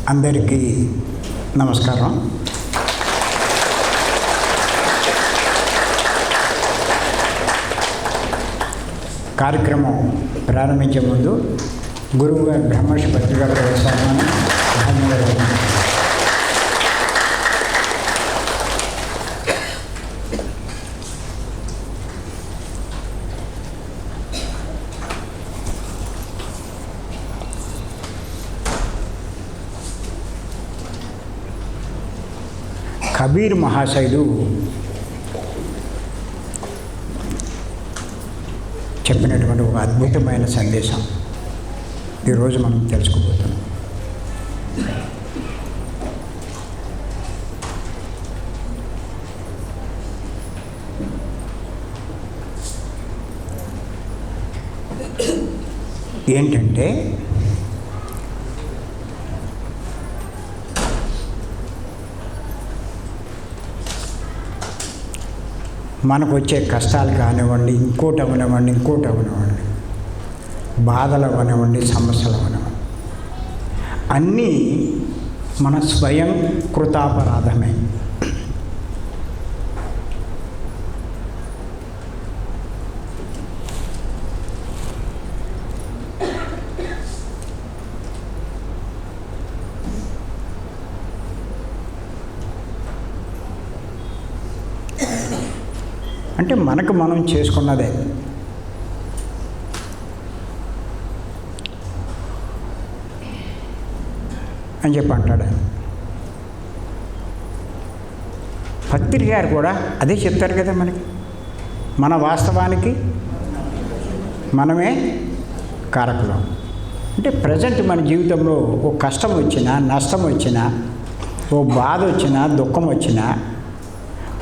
అందరికీ నమస్కారం. కార్యక్రమం ప్రారంభించే ముందు గురువు గారు బ్రహ్మర్షి పత్రికా ప్రవేశాన్ని ధన్యవాదాలు. కబీర్ మహాశయుడు చెప్పినటువంటి ఒక అద్భుతమైన సందేశం ఈరోజు మనం తెలుసుకోబోతున్నాం. ఏంటంటే మనకు వచ్చే కష్టాలు కానివ్వండి, ఇంకోటి అవనివ్వండి, బాధలు అవనివ్వండి, సమస్యలు అవనివ్వండి, అన్నీ మన స్వయం కృతాపరాధమే. అంటే మనకు మనం చేసుకున్నదే. అని చెప్పి అంటాడు ఆయన. పత్రి గారు కూడా అదే చెప్తారు కదా మనకి. మన వాస్తవానికి మనమే కారకులం. అంటే ప్రజెంట్ మన జీవితంలో ఓ కష్టం వచ్చినా, నష్టం వచ్చినా, ఓ బాధ వచ్చినా, దుఃఖం వచ్చినా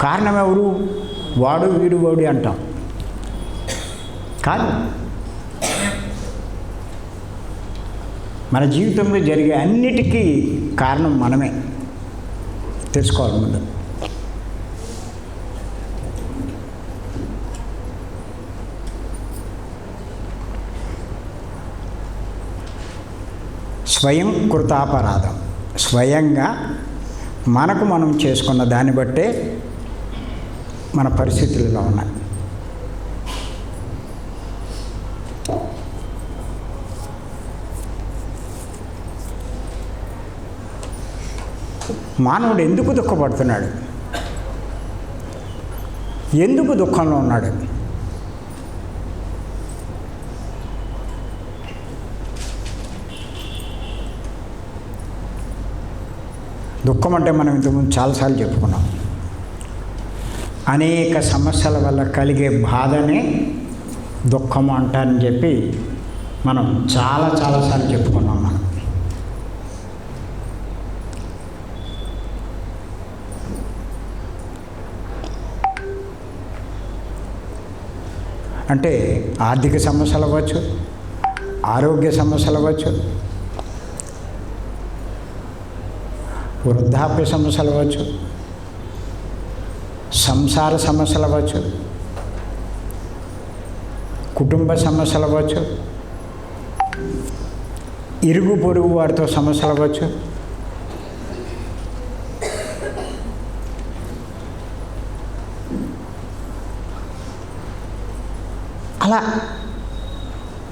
కారణం ఎవరు? వాడు వీడు అంటాం కాదు. మన జీవితంలో జరిగే అన్నిటికీ కారణం మనమే తెలుసుకోవాలి ముందు. స్వయం కృతాపరాధం. స్వయంగా మనకు మనం చేసుకున్న దాన్ని బట్టే మన పరిస్థితుల్లో ఉన్నాయి. మానవుడు ఎందుకు దుఃఖపడుతున్నాడు? ఎందుకు దుఃఖంలో ఉన్నాడు? దుఃఖం అంటే మనం ఇంతకుముందు చాలాసార్లు చెప్పుకున్నాం. అనేక సమస్యల వల్ల కలిగే బాధనే దుఃఖము అంటారని చెప్పి మనం చాలాసార్లు చెప్పుకున్నాం. మనం అంటే ఆర్థిక సమస్యలు అవ్వచ్చు, ఆరోగ్య సమస్యలు అవ్వచ్చు, వృద్ధాప్య సమస్యలు అవ్వచ్చు, సంసార సమస్యలు అవ్వచ్చు, కుటుంబ సమస్యలు అవ్వచ్చు, ఇరుగు పొరుగు వారితో సమస్యలు అవ్వచ్చు, అలా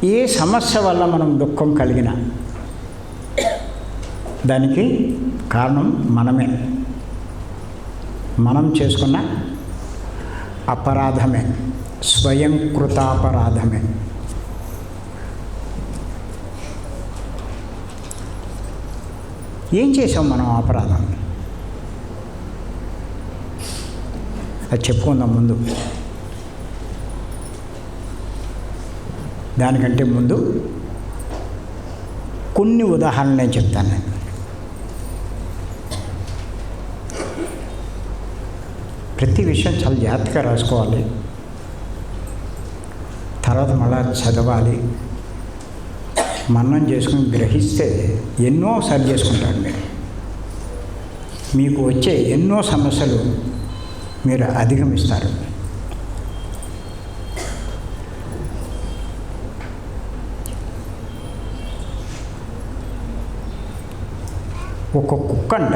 ఏ సమస్య వల్ల మనం దుఃఖం కలిగినా దానికి కారణం మనమే. మనం చేసుకున్న అపరాధమే, స్వయం కృతాపరాధమే. ఏం చేసాం మనం అపరాధం? అది చెప్పుకుందాం ముందు. దానికంటే ముందు కొన్ని ఉదాహరణలు నేను చెప్తాను. నేను ప్రతి విషయం చాలా జాగ్రత్తగా రాసుకోవాలి, తర్వాత మళ్ళా చదవాలి, మననం చేసుకుని గ్రహిస్తే ఎన్నో సరి చేసుకుంటారు. మీకు వచ్చే ఎన్నో సమస్యలు మీరు అధిగమిస్తారు. ఒక కుక్కంట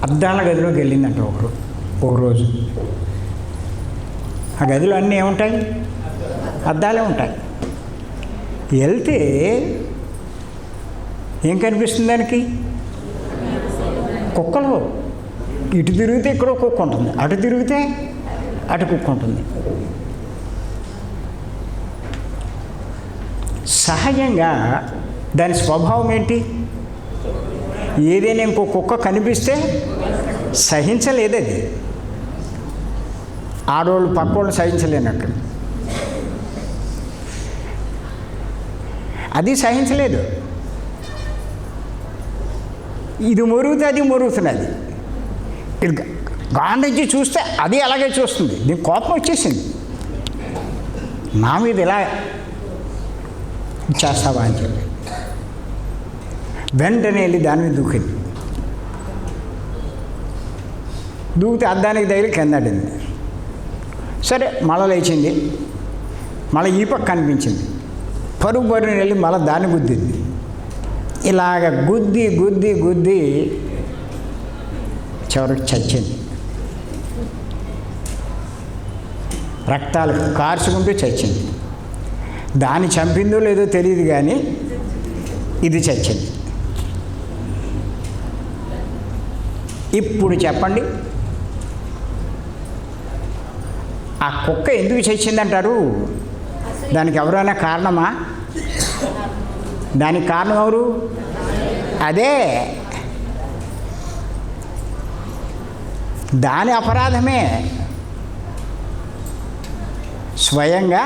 అద్దాల గదిలోకి వెళ్ళిందంట ఒక రోజు. ఆ గదిలో అన్నీ ఏముంటాయి? అద్దాలే ఉంటాయి. వెళ్తే ఏం కనిపిస్తుంది దానికి? కుక్కలు. ఇటు తిరిగితే ఇక్కడ కుక్క ఉంటుంది, అటు తిరిగితే అటు కుక్క ఉంటుంది. సహజంగా దాని స్వభావం ఏంటి? ఏదైనా ఇంకో కుక్క కనిపిస్తే సహించలేదు. అది ఆడవాళ్ళు పక్కోళ్ళు సహించలేనట్టు అది సహించలేదు. ఇది మొరుగుతుంది, అది మొరుగుతున్నది. ఇది గాంధించి చూస్తే అది అలాగే చూస్తుంది. దీనికి కోపం వచ్చేసింది, నా మీద ఇలా చేస్తావా అని చెప్పి వెంటనే వెళ్ళి దాని మీద దూకింది. దూకితే అద్దానికి దగ్గర కిందడింది. సరే మళ్ళీ లేచింది, మళ్ళీ ఈ పక్క కనిపించింది. పరుగు వెళ్ళి మళ్ళీ దాన్ని గుద్దింది. ఇలాగ గుద్ది గుద్ది గుద్ది చివరికి చచ్చింది. రక్తాలు కార్చుకుంటూ చచ్చింది. దాన్ని చంపిందో లేదో తెలియదు, కానీ ఇది చచ్చింది. ఇప్పుడు చెప్పండి, ఆ కుక్క ఎందుకు చచ్చిందంటారు? దానికి ఎవరైనా కారణమా? దానికి కారణం ఎవరు? అదే దాని అపరాధమే. స్వయంగా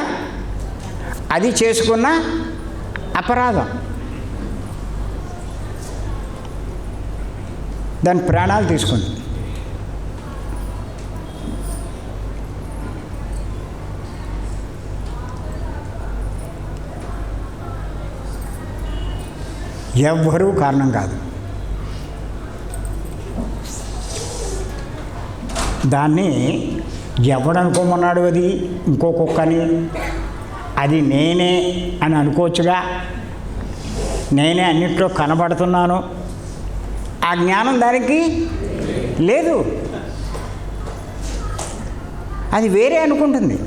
అది చేసుకున్న అపరాధం. దాని ప్రాణాలు తీసుకుంది. ఎవ్వరూ కారణం కాదు. దాన్ని ఎవడనుకోమన్నాడు? అది ఇంకో కుక్కని. అది నేనే అని అనుకోవచ్చుగా. నేనే అన్నిట్లో కనబడుతున్నాను. ఆ జ్ఞానం దానికి లేదు. అది వేరే అనుకుంటుంది.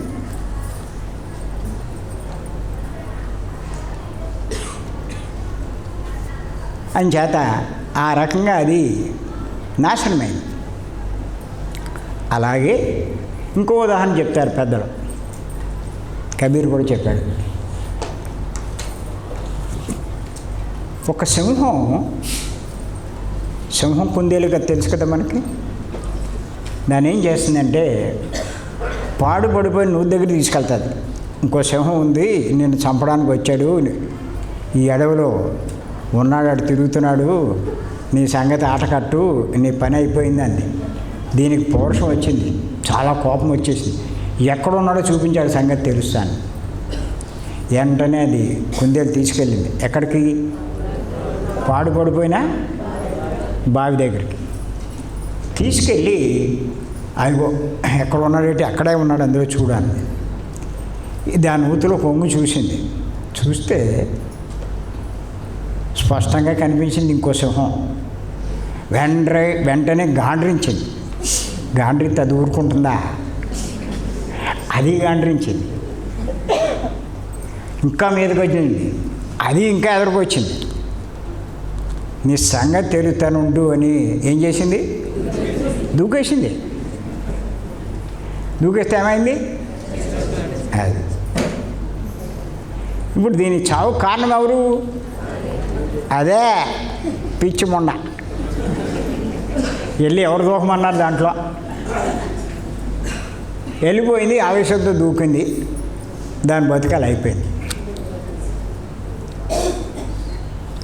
అంచేత ఆ రకంగా అది నాశనమైంది. అలాగే ఇంకో ఉదాహరణ చెప్తారు పెద్దలు. కబీర్ కూడా చెప్పాడు. ఒక సింహం కుందేలుగా తెలుసు కదా మనకి. దాన్ని ఏం చేస్తుందంటే పాడుపడిపోయి నువ్వు దగ్గర తీసుకెళ్తుంది. ఇంకో సింహం ఉంది, నిన్ను చంపడానికి వచ్చాడు, ఈ అడవిలో ఉన్నాడు, అటు తిరుగుతున్నాడు, నీ సంగతి ఆటకట్టు, నీ పని అయిపోయిందండి. దీనికి పౌరుషం వచ్చింది, చాలా కోపం వచ్చేసింది. ఎక్కడున్నాడో చూపించాడు, సంగతి తెలుస్తాను. వెంటనే అది కుందేలు తీసుకెళ్ళింది. ఎక్కడికి? పాడుపడిపోయినా బావి దగ్గరికి తీసుకెళ్ళి, అదిగో ఎక్కడ ఉన్నాడేంటి, అక్కడే ఉన్నాడు, అందులో చూడాలి. దాని ఊతిలో కొంగు చూసింది. చూస్తే స్పష్టంగా కనిపించింది ఇంకో సింహం. వెంటనే గాండ్రించింది. గాండ్రితే అది ఊరుకుంటుందా? అది గాండ్రించింది. ఇంకా మీదకి వచ్చింది. అది ఇంకా ఎదురుకొచ్చింది. నీ సంగతి తెలుస్తానుండు అని ఏం చేసింది? దూకేసింది. దూకేస్తే ఏమైంది? అది ఇప్పుడు దీని చావు కారణం ఎవరు? అదే పిచ్చి మొండ. వెళ్ళి ఎవరు దూకమన్నారు? దాంట్లో వెళ్ళిపోయింది. ఆవేశంతో దూకింది. దాని బతుకాలు అయిపోయింది.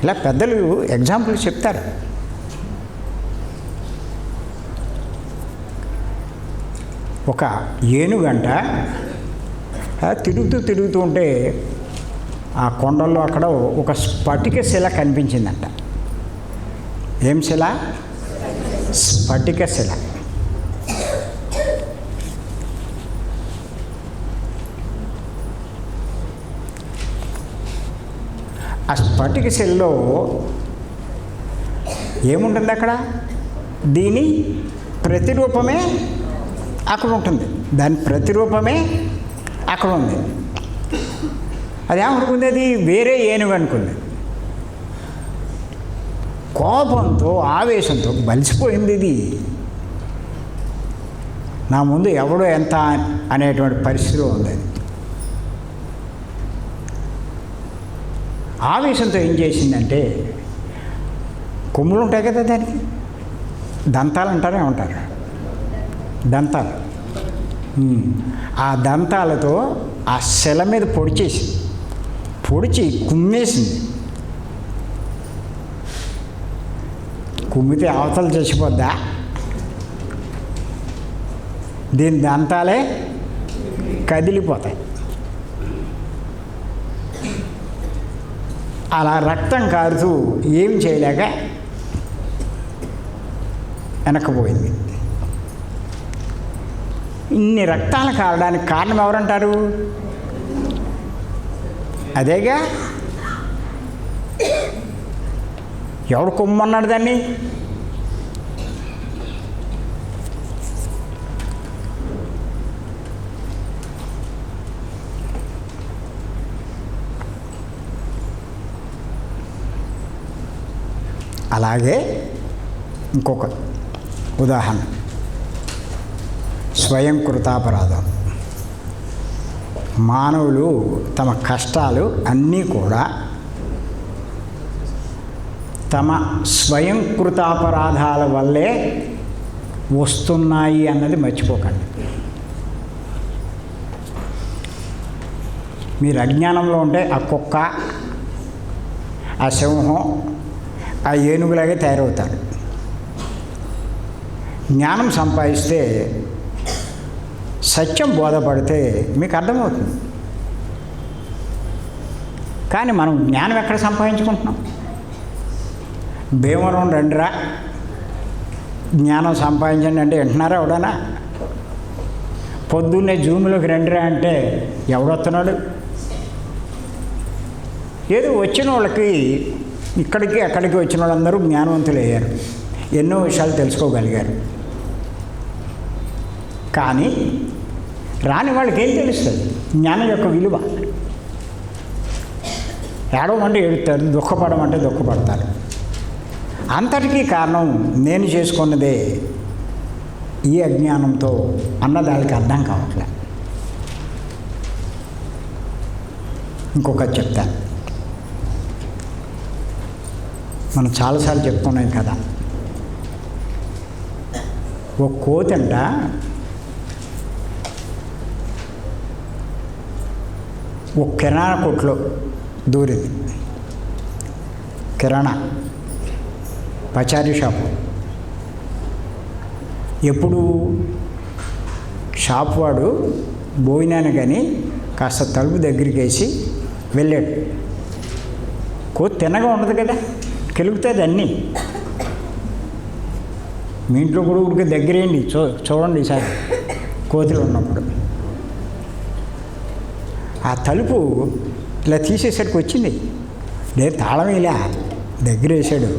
ఇలా పెద్దలు ఎగ్జాంపుల్ చెప్తారు. ఒక ఏనుగంట తిరుగుతూ ఉంటే ఆ కొండల్లో అక్కడ ఒక స్ఫటిక శిల కనిపించిందంట. ఏం శిల? స్ఫటిక శిల. ఆ ఆ స్ఫటిక శిలలో ఏముంటుంది అక్కడ? దీని ప్రతిరూపమే అక్కడ ఉంటుంది, దాని ప్రతిరూపమే అక్కడ ఉంది. అదేమనుకుంది? అది వేరే ఏనుగు అనుకుంది. కోపంతో ఆవేశంతో బలిసిపోయింది. ఇది నా ముందు ఎవడో ఎంత అనేటువంటి పరిస్థితిలో ఉంది. అది ఆవేశంతో ఏం చేసిందంటే, కొమ్ములు ఉంటాయి కదా దానికి, దంతాలు అంటారే ఉంటారు, దంతాలు. ఆ దంతాలతో ఆ శిల మీద పొడిచి కుమ్మేసింది. కుమ్మితే అవతల చచ్చిపోద్దా? దీని దంతాలే కదిలిపోతాయి. అలా రక్తం కారుతూ ఏం చేయలేక వెనక్కిపోయింది. ఇన్ని రక్తాలు కారడానికి కారణం ఎవరంటారు? అదేగా, ఎవడు కొమ్మన్నాడు దాన్ని? అలాగే ఇంకొక ఉదాహరణ, స్వయం కృతాపరాధం. మానవులు తమ కష్టాలు అన్నీ కూడా తమ స్వయం కృతాపరాధాల వల్లే వస్తున్నాయి అన్నది మర్చిపోకండి. మీరు అజ్ఞానంలో ఉంటే ఆ కుక్క, ఆ సింహం, ఆ ఏనుగులాగే తయారవుతారు. జ్ఞానం సంపాదిస్తే, సత్యం బోధపడితే మీకు అర్థమవుతుంది. కానీ మనం జ్ఞానం ఎక్కడ సంపాదించుకుంటున్నాం? భీమవరం రండిరా, జ్ఞానం సంపాదించండి అంటే వింటున్నారా ఎవడనా? పొద్దున్నే జూమ్లోకి రండిరా అంటే ఎవడొస్తున్నాడు? ఏదో వచ్చిన వాళ్ళకి, ఇక్కడికి అక్కడికి వచ్చిన వాళ్ళందరూ జ్ఞానవంతులు అయ్యారు, ఎన్నో విషయాలు తెలుసుకోగలిగారు. కానీ రాని వాళ్ళకి ఏం తెలుస్తుంది జ్ఞానం యొక్క విలువ? ఏడవమంటే ఏడుస్తారు, దుఃఖపడమంటే దుఃఖపడతారు. అంతటికీ కారణం నేను చేసుకున్నదే ఈ అజ్ఞానంతో అన్నదానికి అర్థం కావట్లే. ఇంకొకటి చెప్తాను, మనం చాలాసార్లు చెప్పుకున్నాం కదా. ఒక కోతంట ఒక కిరాణా కొట్లో దూరింది. కిరాణా పచారీ షాపు. ఎప్పుడు షాప్ వాడు భోజనాన్ని కానీ కాస్త తలుపు దగ్గరికి వేసి వెళ్ళాడు. కోతి తిన్నగా ఉండదు కదా, కెలుగుతుంది అన్నీ. మీ ఇంట్లో కూడా ఊరికి దగ్గరేయండి, చూడండి ఈసారి కోతులు ఉన్నప్పుడు. ఆ తలుపు ఇలా తీసేసరికి వచ్చింది, లేదు తాళం ఇలా దగ్గర వేసాడు.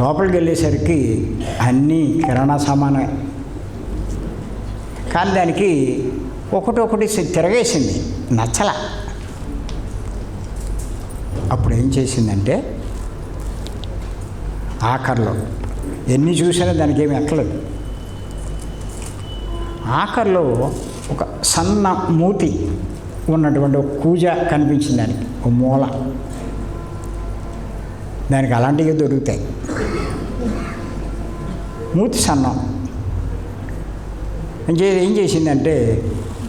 లోపలికి వెళ్ళేసరికి అన్నీ కిరాణా సామానే. కానీ దానికి ఒకటి తిరగేసింది, నచ్చల. అప్పుడు ఏం చేసిందంటే, ఆఖరిలో ఎన్ని చూసినా దానికి ఏమి ఎక్కలేదు. ఆఖరిలో ఒక సన్న మూతి ఉన్నటువంటి ఒక కూజ కనిపించింది దానికి, ఒక మూల. దానికి అలాంటివి దొరుకుతాయి. మూతి సన్నం. ఏం చేసిందంటే,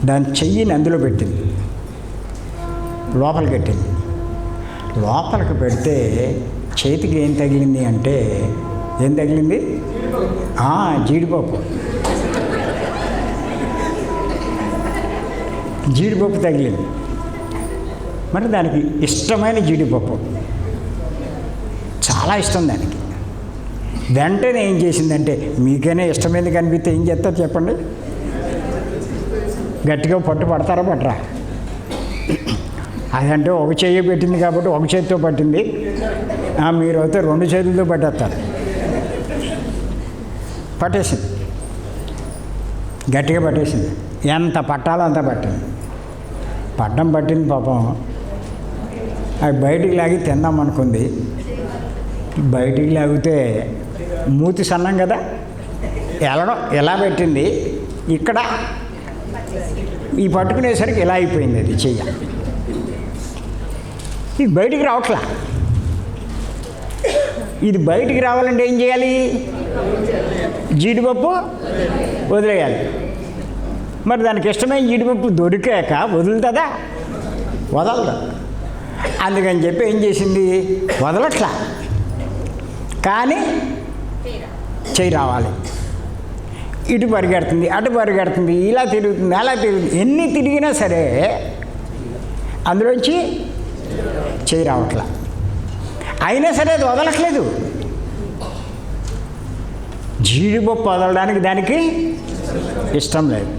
దాని చెయ్యిని అందులో పెట్టింది, లోపలికి పెట్టింది. లోపలికి పెడితే చేతికి ఏం తగిలింది అంటే, ఏం తగిలింది? జీడిపప్పు. జీడిపప్పు తగిలింది. మరి దానికి ఇష్టమైన జీడిపప్పు, చాలా ఇష్టం దానికి. వెంటనే ఏం చేసిందంటే, మీకైనా ఇష్టమైంది కనిపిస్తే ఏం చేస్తారు చెప్పండి? గట్టిగా పట్టు పడతారా పట్టరా? అదంటే ఒక చెయ్యి పెట్టింది కాబట్టి ఒక చేతితో పట్టింది, మీరు అయితే 2 చేతులతో పట్టేస్తారు. పట్టేసింది, గట్టిగా పట్టేసింది. ఎంత పట్టాలో అంత పట్టింది. పట్టింది పాపం. అది బయటికి లాగి తిందాం అనుకుంది. బయటికి లాగితే మూతి సన్నం కదా, ఎలా పెట్టింది, ఇక్కడ ఈ పట్టుకునేసరికి ఎలా అయిపోయింది అది చెయ్య. ఇది బయటికి రావట్లా. ఇది బయటికి రావాలంటే ఏం చేయాలి? జీడిపప్పు వదిలేయాలి. మరి దానికి ఇష్టమైన జీడిపప్పు దొరికాక వదులుతుందా? వదలదు. అందుకని చెప్పి ఏం చేసింది? వదలట్లా, కానీ చెయ్యి రావాలి. ఇటు పరిగెడుతుంది, అటు పరిగెడుతుంది, ఇలా తిరుగుతుంది, అలా తిరుగుతుంది. ఎన్ని తిరిగినా సరే అందులోంచి చెయ్యి రావట్లా. అయినా సరే అది వదలట్లేదు. జీడిపప్పు వదలడానికి దానికి ఇష్టం లేదు.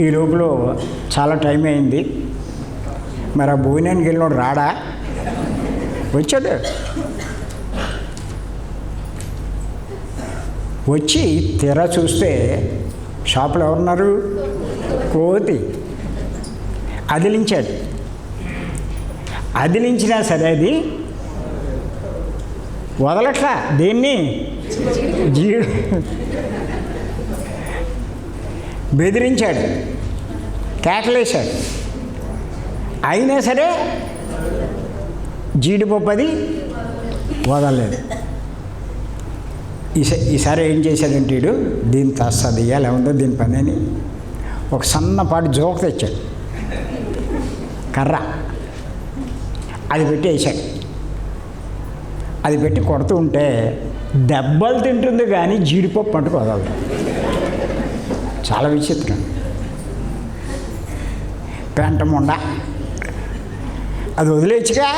ఈ లోపల చాలా టైం అయింది. మరి ఆ భోజనానికి వెళ్ళినోడు రాడా? వచ్చాడు. వచ్చి తెర చూస్తే షాపులో ఎవరున్నారు? కోతి. అదిలించాడు. అదిలించినా సరే అది వదలట్లా. దేన్ని? బెదిరించాడు, కేకలేశాడు. అయినా సరే జీడిపప్పు అది వదలలేదు. ఈసారి ఏం చేశాడంటే వీడు, దీన్ని తస్తది ఎలా ఉందో దీని పని అని ఒక సన్నపాటి జోక తెచ్చాడు, కర్ర. అది పెట్టి వేసాడు. అది పెట్టి కొడుతూ ఉంటే దెబ్బలు తింటుంది కానీ జీడిపప్పు అంటూ వదలదు. చాలా విచిత్రం. పెంటముండ అది వదిలేచ్చుగా.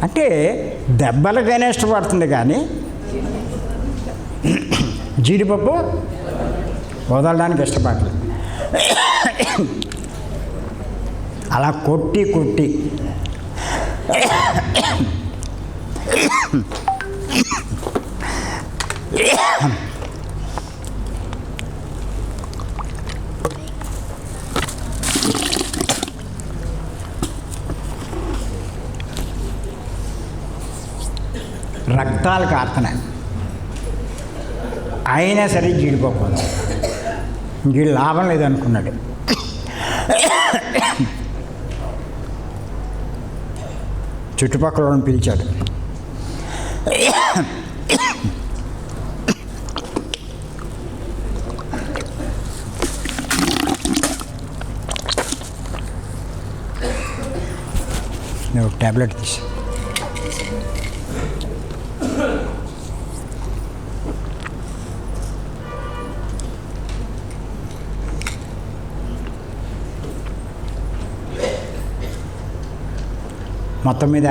అంటే దెబ్బలకైనా ఇష్టపడుతుంది కానీ జీడిపప్పు వదలడానికి ఇష్టపడలేదు. అలా కొట్టి కొట్టి రక్తాలు కారుతున్నాయి. అయినా సరే జీడిపప్పు వీడు లాభం లేదనుకున్నాడు. చుట్టుపక్కల వాళ్ళని పిలిచాడు. నువ్వు ట్యాబ్లెట్ తీసి మొత్తం మీద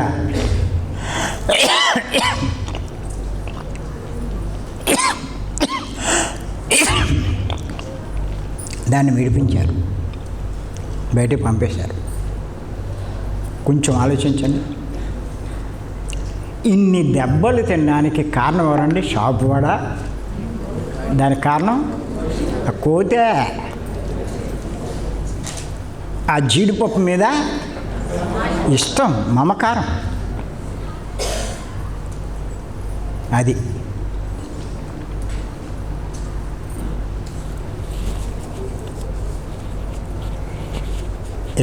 దాన్ని విడిపించారు, బయటికి పంపేశారు. కొంచెం ఆలోచించండి. ఇన్ని దెబ్బలు తినడానికి కారణం ఎవరండి? షాపు వాడా? దానికి కారణం ఆ కోతే. ఆ జీడిపప్పు మీద ఇష్టం, మమకారం. అది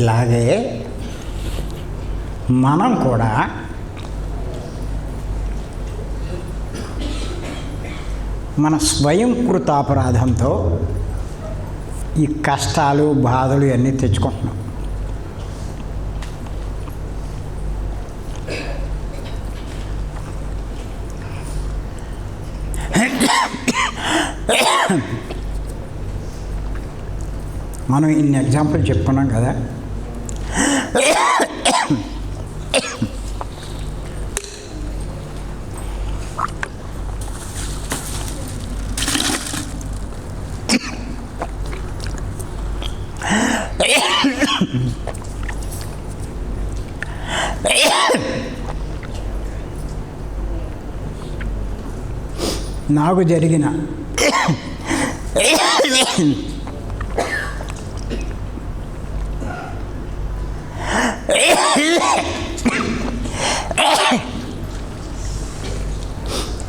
ఇలాగే మనం కూడా మన స్వయంకృతాపరాధంతో ఈ కష్టాలు బాధలు ఇవన్నీ తెచ్చుకుంటున్నాం. మనం ఇన్ని ఎగ్జాంపుల్ చెప్పుకున్నాం కదా. నాకు జరిగిన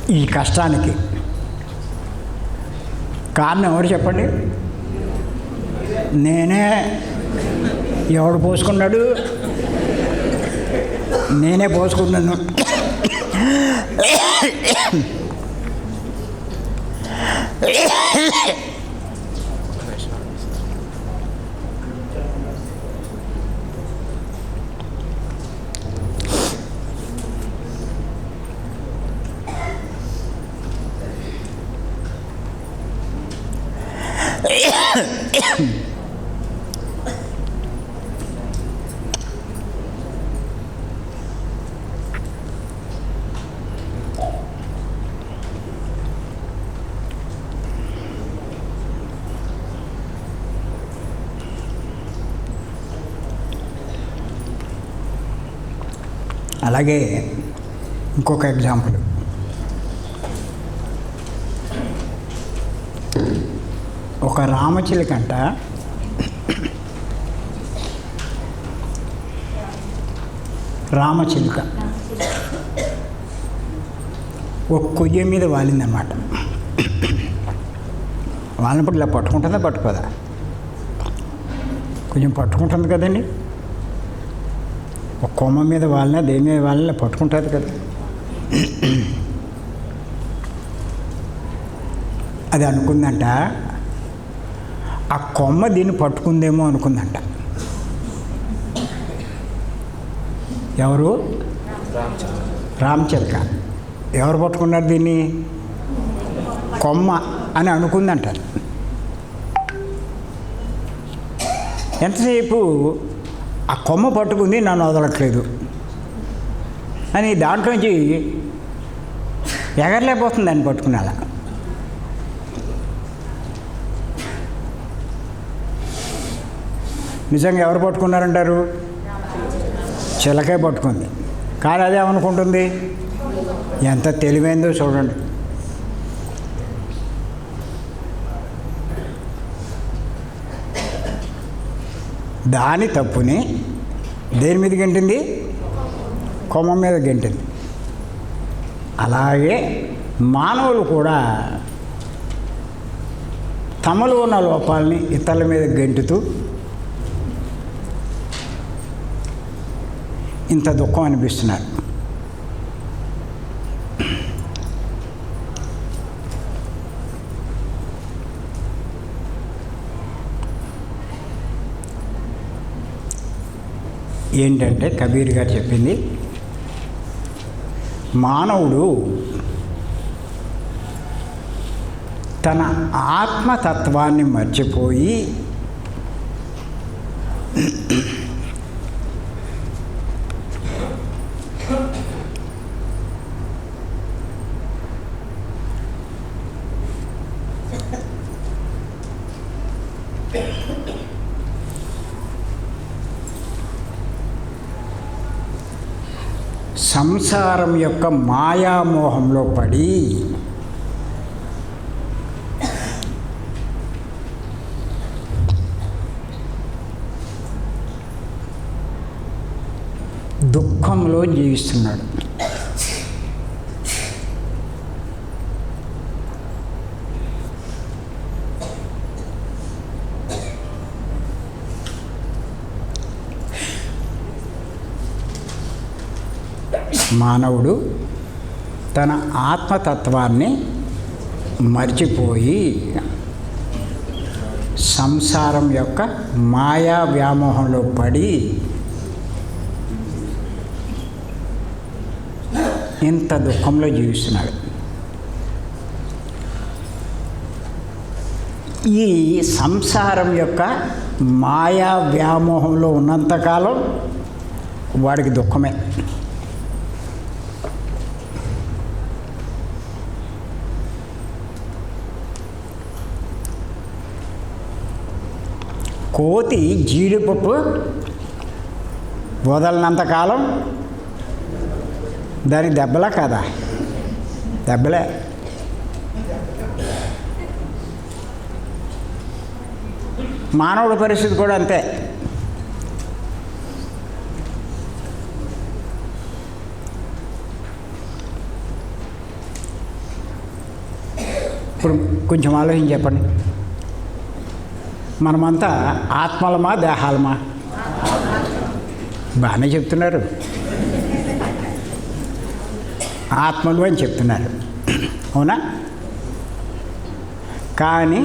ఈ కష్టానికి కారణం ఎవరు చెప్పండి? నేనే. ఎవడు పోసుకున్నాడు? నేనే పోసుకున్నాను. అలాగే ఇంకొక ఎగ్జాంపుల్. ఒక రామచిలుకంట రామచిలుక ఒక కొయ్య మీద వాలిందన్నమాట. వాలినప్పుడు ఇలా పట్టుకుంటుందా పట్టుకోదా? కొంచెం పట్టుకుంటుంది కదండి. ఒక కొమ్మ మీద వాలినా దేని మీద వాలినా పట్టుకుంటుంది కదా. అది అనుకుందంట ఆ కొమ్మ దీన్ని పట్టుకుందేమో అనుకుందంట. ఎవరు? రామచిలుక. ఎవరు పట్టుకున్నారు దీన్ని? కొమ్మ అని అనుకుందంట. ఎంతసేపు ఆ కొమ్మ పట్టుకుంది, నన్ను వదలట్లేదు అని దాంట్లోంచి ఎగరలేకపోతుంది దాన్ని పట్టుకుని. అలా నిజంగా ఎవరు పట్టుకున్నారంటారు? చిలకే పట్టుకుంది. కానీ అదే అనుకుంటుంది. ఎంత తెలివైందో చూడండి. దాని తప్పుని దేని మీద గెంటింది? కొమ్మ మీద గెంటింది. అలాగే మానవులు కూడా తమలో ఉన్న లోపాలని ఇతరుల మీద గెంటుతూ ఇంత దుఃఖం అనిపిస్తున్నారు. ఏంటంటే కబీర్ గారు చెప్పింది, మానవుడు తన ఆత్మతత్వాన్ని మర్చిపోయి సంసారం యొక్క మాయామోహంలో పడి దుఃఖంలో జీవిస్తున్నాడు. మానవుడు తన ఆత్మతత్వాన్ని మర్చిపోయి సంసారం యొక్క మాయా వ్యామోహంలో పడి ఇంత దుఃఖంలో జీవిస్తున్నాడు. ఈ సంసారం యొక్క మాయా వ్యామోహంలో ఉన్నంతకాలం వాడికి దుఃఖమే. కోతి జీడిపప్పు వదలనంతకాలం దానికి దెబ్బలా కాదా? దెబ్బలే. మానవుడి పరిస్థితి కూడా అంతే. ఇప్పుడు కొంచెం ఆలోచించి చెప్పండి, మనమంతా ఆత్మలమా దేహాలమా? బాగానే చెప్తున్నారు, ఆత్మలు అని చెప్తున్నారు, అవునా? కానీ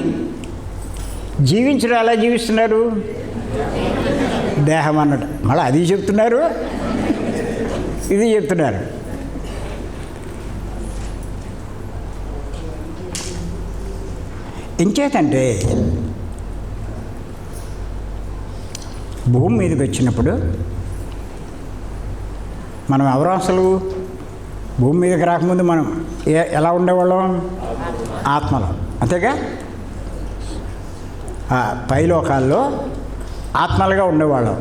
జీవించడం ఎలా జీవిస్తున్నారు? దేహం అన్నట్టు. మళ్ళీ అది చెప్తున్నారు, ఇది చెప్తున్నారు. ఇంకేతంటే భూమి మీదకి వచ్చినప్పుడు మనం ఎవరు అసలు? భూమి మీదకి రాకముందు మనం ఎలా ఉండేవాళ్ళం? ఆత్మలో, అంతేగా? పైలోకాల్లో ఆత్మలుగా ఉండేవాళ్ళం.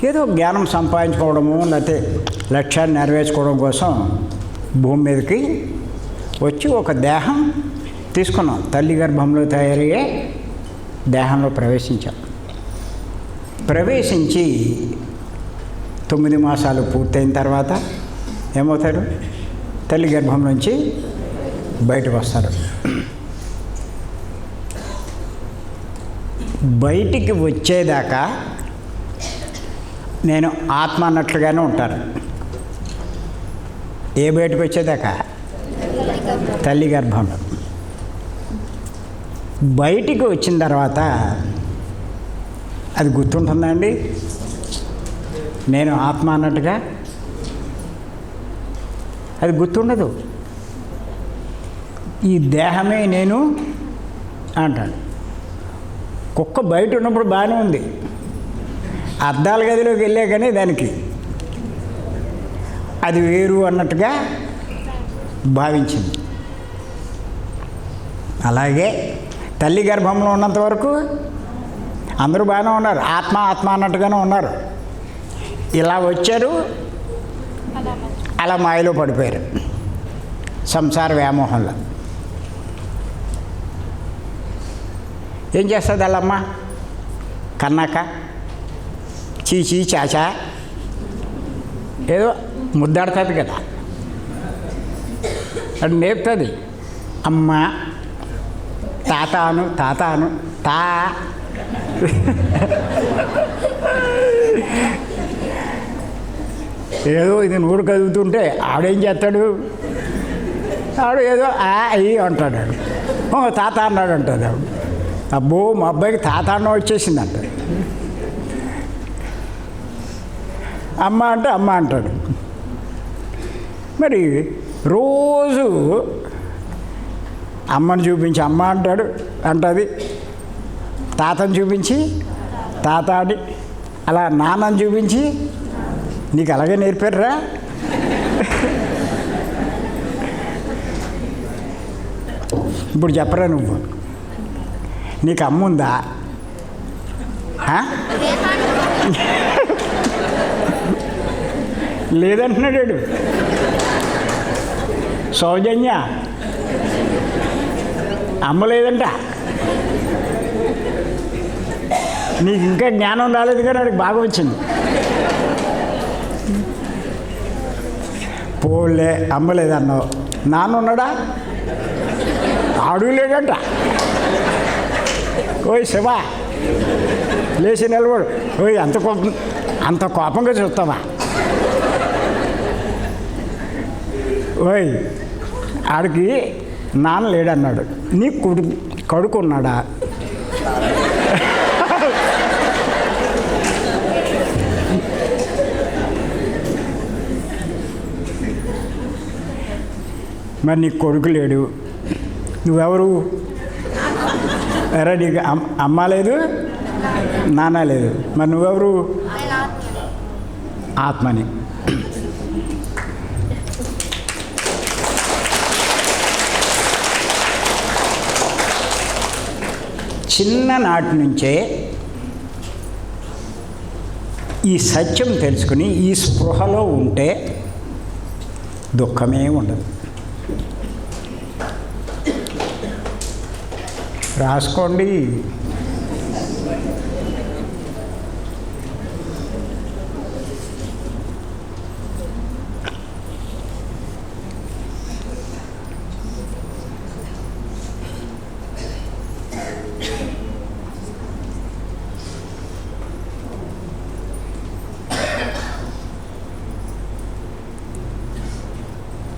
ఏదో జ్ఞానం సంపాదించుకోవడము, లేకపోతే లక్ష్యాన్ని నెరవేర్చుకోవడం కోసం భూమి మీదకి వచ్చి ఒక దేహం తీసుకున్నాం. తల్లి గర్భంలో తయారయ్యే దేహంలో ప్రవేశించాం. ప్రవేశించి 9 మాసాలు పూర్తయిన తర్వాత ఏమవుతారు? తల్లి గర్భం నుంచి బయటకు వస్తారు. బయటికి వచ్చేదాకా నేను ఆత్మ అన్నట్లుగానే ఉంటాను. ఏ బయటకు వచ్చేదాకా? తల్లి గర్భంలో. బయటికి వచ్చిన తర్వాత అది గుర్తుంటుందా అండి? నేను ఆత్మ అన్నట్టుగా అది గుర్తుండదు. ఈ దేహమే నేను అంటాను. కుక్క బయట ఉన్నప్పుడు బాగానే ఉంది, అద్దాల గదిలోకి వెళ్ళే కానీ దానికి అది వేరు అన్నట్టుగా భావించింది. అలాగే తల్లి గర్భంలో ఉన్నంత వరకు అందరూ బాగానే ఉన్నారు, ఆత్మ ఆత్మ అన్నట్టుగానే ఉన్నారు. ఇలా వచ్చారు, అలా మాయలో పడిపోయారు సంసార వ్యామోహంలో. ఏం చేస్తుంది వాళ్ళమ్మ? కన్నాక చీచీ చాచా ఏదో ముద్దాడుతుంది కదా, అది నేర్పుతుంది. అమ్మ తాతాను తాతాను తా ఏదో ఇది నూరు కదుగుతుంటే ఆడేం చేస్తాడు? ఆడు ఏదో అయ్యి అంటాడు, తాత అన్నాడు అంటుంది ఆవిడ. అబ్బో మా అబ్బాయికి తాత అన్న వచ్చేసిందంట. అమ్మ అంటే అమ్మ అంటాడు. మరి రోజు అమ్మని చూపించి అమ్మ అంటాడు అంటుంది, తాతని చూపించి తాత అని, అలా నాన్నని చూపించి నీకు అలాగే నేర్పారురా. ఇప్పుడు చెప్పరా నువ్వు, నీకు అమ్మ ఉందా? లేదంటున్నాడు. సౌజన్య అమ్మ లేదంట. నీకు ఇంకా జ్ఞానం రాలేదు కానీ వాడికి బాగా వచ్చింది. పోలే అమ్మ లేదన్నావు, నాన్న ఉన్నాడా? ఆడు లేడంట. ఓయ్ శివా లేచి నిలబడు. ఓయ్ అంత కోపంగా చూస్తావా? ఓయ్ ఆడికి నాన్న లేడన్నాడు, నీ కొడుకు ఉన్నాడా? మరి నీకు కొడుకు లేడు, నువ్వెవరు? ఎరా నీకు అమ్మ లేదు, నాన్న లేదు, మరి నువ్వెవరు? ఆత్మని. చిన్ననాటి నుంచే ఈ సత్యం తెలుసుకుని ఈ స్పృహలో ఉంటే దుఃఖమే ఉండదు. రాసుకోండి.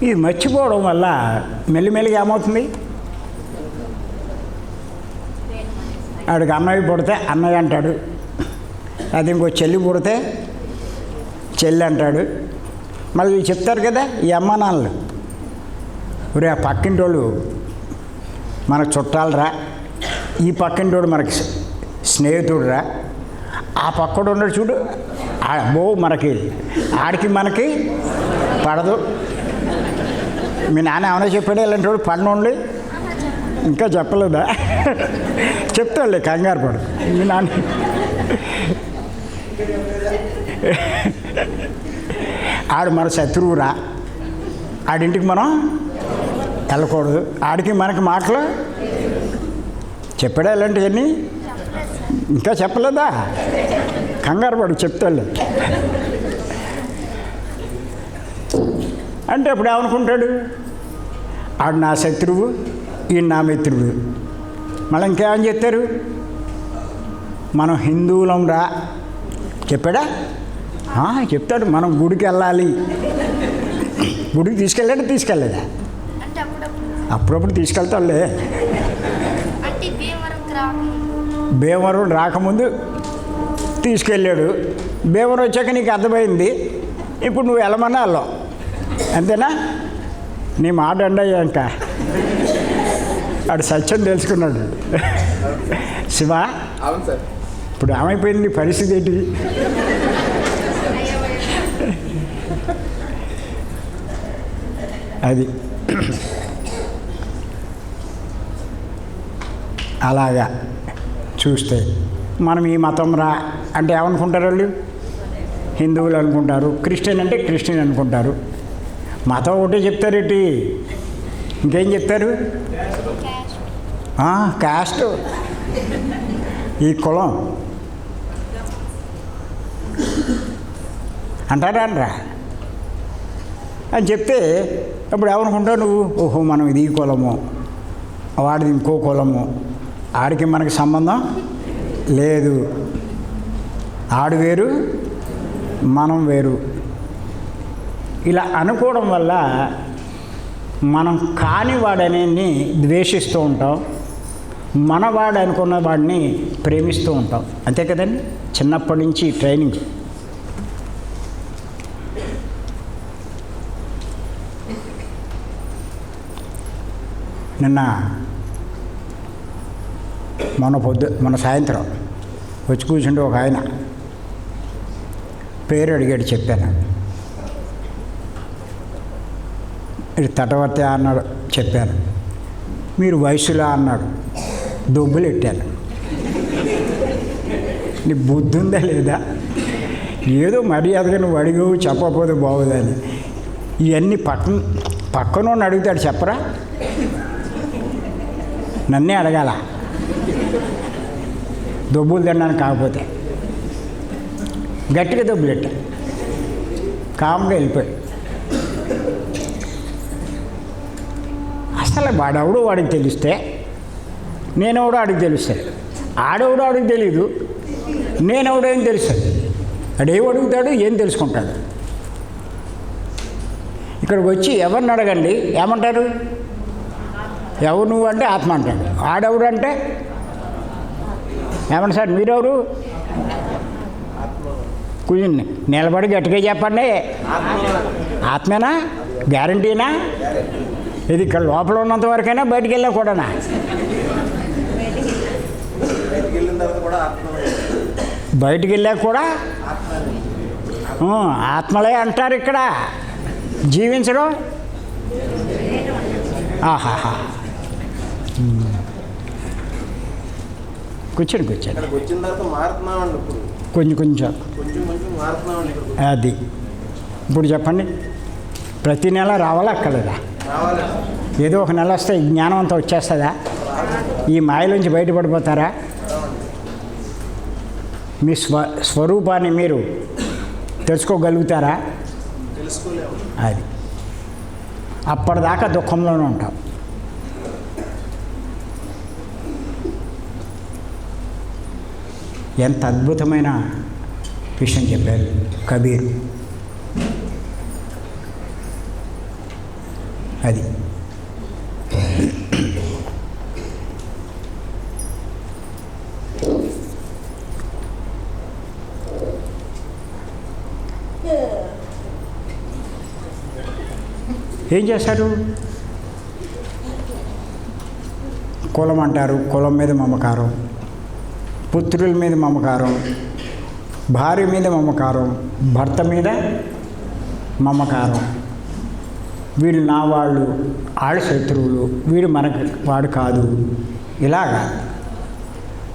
ఇది మర్చిపోవడం వల్ల మెల్లిమెల్లిగా ఏమవుతుంది, ఆడికి అన్నయ్య పుడితే అన్నయ్య అంటాడు, అది ఇంకో చెల్లి పుడితే చెల్లి అంటాడు. మళ్ళీ చెప్తారు కదా ఈ అమ్మ నాన్నలు, ఒరే ఆ పక్కింటోళ్ళు మనకు చుట్టాలరా, ఈ పక్కింటోడు మనకి స్నేహితుడురా, ఆ పక్కడు ఉన్నాడు చూడు బో మనకి ఆడికి మనకి పడదు. మీ నాన్న ఏమైనా చెప్పాడు ఇలాంటి వాడు పన్నుండి ఇంకా చెప్పలేదా? చెప్తాడులే, కంగారు పడు. మీ నాన్న ఆడు మన శత్రువురా, ఆడింటికి మనం వెళ్ళకూడదు, ఆడికి మనకి మాటలు చెప్పాడా ఇలాంటివన్నీ? ఇంకా చెప్పలేదా? కంగారు పడు, చెప్తాడులే. అంటే ఇప్పుడు ఏమనుకుంటాడు, ఆడు నా శత్రువు, ఈయన నా మిత్రుడు. మళ్ళీ ఇంకేమని చెప్తారు, మనం హిందువులం రా చెప్పాడా? చెప్తాడు. మనం గుడికి వెళ్ళాలి, గుడికి తీసుకెళ్ళాడు, తీసుకెళ్ళలేదా? అప్పుడప్పుడు తీసుకెళ్తాడులే. భీమవరం రాకముందు తీసుకెళ్ళాడు, భీమవరం వచ్చాక నీకు అర్థమైంది, ఇప్పుడు నువ్వు వెళ్ళమన్నా వెళ్ళావు, అంతేనా? నీ మాట అండయ్యాక వాడు సత్యం తెలుసుకున్నాడు. శివ, ఇప్పుడు ఏమైపోయింది పరిస్థితి ఏంటి? అది అలాగా చూస్తే మనం ఈ మతం రా అంటే ఏమనుకుంటారు వాళ్ళు? హిందువులు అనుకుంటారు, క్రిస్టియన్ అంటే క్రిస్టియన్ అనుకుంటారు. మతం ఒకటే చెప్తారేంటి, ఇంకేం చెప్తారు? క్యాస్ట్, ఈ కులం అంటారా అనరా అని చెప్తే అప్పుడు ఏమనుకుంటావు నువ్వు? ఓహో మనం ఇది ఈ కులము, వాడిది ఇంకో కులము, ఆడికి మనకి సంబంధం లేదు, ఆడు వేరు మనం వేరు. ఇలా అనుకోవడం వల్ల మనం కాని వాడనేది ద్వేషిస్తూ ఉంటాం, మనవాడు అనుకున్న వాడిని ప్రేమిస్తూ ఉంటాం. అంతే కదండి, చిన్నప్పటి నుంచి ట్రైనింగ్. నిన్న మన సాయంత్రం వచ్చి కూర్చుంటే ఒక ఆయన పేరు అడిగాడు, చెప్పాను. ఇది తటవర్తి అన్నాడు, చెప్పాను. మీరు వయసులా అన్నాడు, దొబ్బులు ఎట్టాను. నీ బుద్ధి ఉందా లేదా? ఏదో మర్యాదగా నువ్వు అడిగావు, చెప్పకపోతే బాగుందని. ఇవన్నీ పక్కన అడుగుతాడు, చెప్పరా? నన్నే అడగాల దొబ్బులు తిన్నాను. కాకపోతే గట్టిగా దొబ్బులెట్టా, కామ్గా వెళ్ళిపోయాడు. అసలు వాడెవడో వాడికి తెలిస్తే, నేనెవడో వాడికి తెలుస్తుంది, ఆడెవడో వాడికి తెలీదు, నేనెవడో ఏం తెలుస్తుంది. వాడేం అడుగుతాడు, ఏం తెలుసుకుంటాడు. ఇక్కడికి వచ్చి ఎవరిని అడగండి, ఏమంటారు? ఎవరు నువ్వు అంటే ఆత్మ అంటాడు. ఆడెవడు అంటే ఏమన్నా సార్ మీరెవరు? కూర్చుని నిలబడి గట్టిగా చెప్పండి. ఆత్మేనా? గ్యారంటీనా? ఇది ఇక్కడ లోపల ఉన్నంత వరకైనా బయటికి వెళ్ళా కూడానా? బయటికి వెళ్ళాక కూడా ఆత్మలే అంటారు ఇక్కడ. జీవించడం ఆహాహా. కూర్చోండి కొంచెం అది. ఇప్పుడు చెప్పండి, ప్రతి నెల రావాలా అక్కర్లేదా? ఏదో ఒక నెల వస్తే జ్ఞానం అంతా వచ్చేస్తుందా? ఈ మాయలోంచి బయటపడిపోతారా? మీ స్వరూపాన్ని మీరు తెలుసుకోగలుగుతారా? అది అప్పటిదాకా దుఃఖంలోనే ఉంటాం. ఎంత అద్భుతమైన విషయం చెప్పారు కబీర్. అది ఏం చేశారు? కులం అంటారు, కులం మీద మమకారం, పుత్రుల మీద మమకారం, భార్య మీద మమకారం, భర్త మీద మమకారం. వీళ్ళు నా వాళ్ళు, ఆడ శత్రువులు, వీడు మనకు వాడు కాదు. ఇలాగా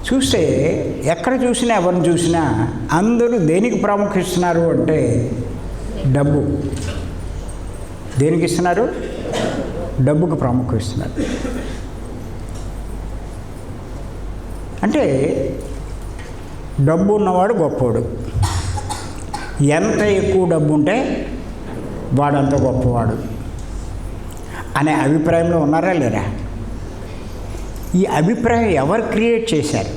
చూస్తే ఎక్కడ చూసినా ఎవరిని చూసినా అందరూ దేనికి ప్రాముఖ్యమిస్తున్నారు అంటే డబ్బు. దేనికి ఇస్తున్నారు? డబ్బుకు ప్రాముఖ్యం ఇస్తున్నారు. అంటే డబ్బు ఉన్నవాడు గొప్పవాడు. ఎంత ఎక్కువ డబ్బు ఉంటే వాడంత గొప్పవాడు అనే అభిప్రాయంలో ఉన్నారా లేరా? ఈ అభిప్రాయం ఎవరు క్రియేట్ చేశారు?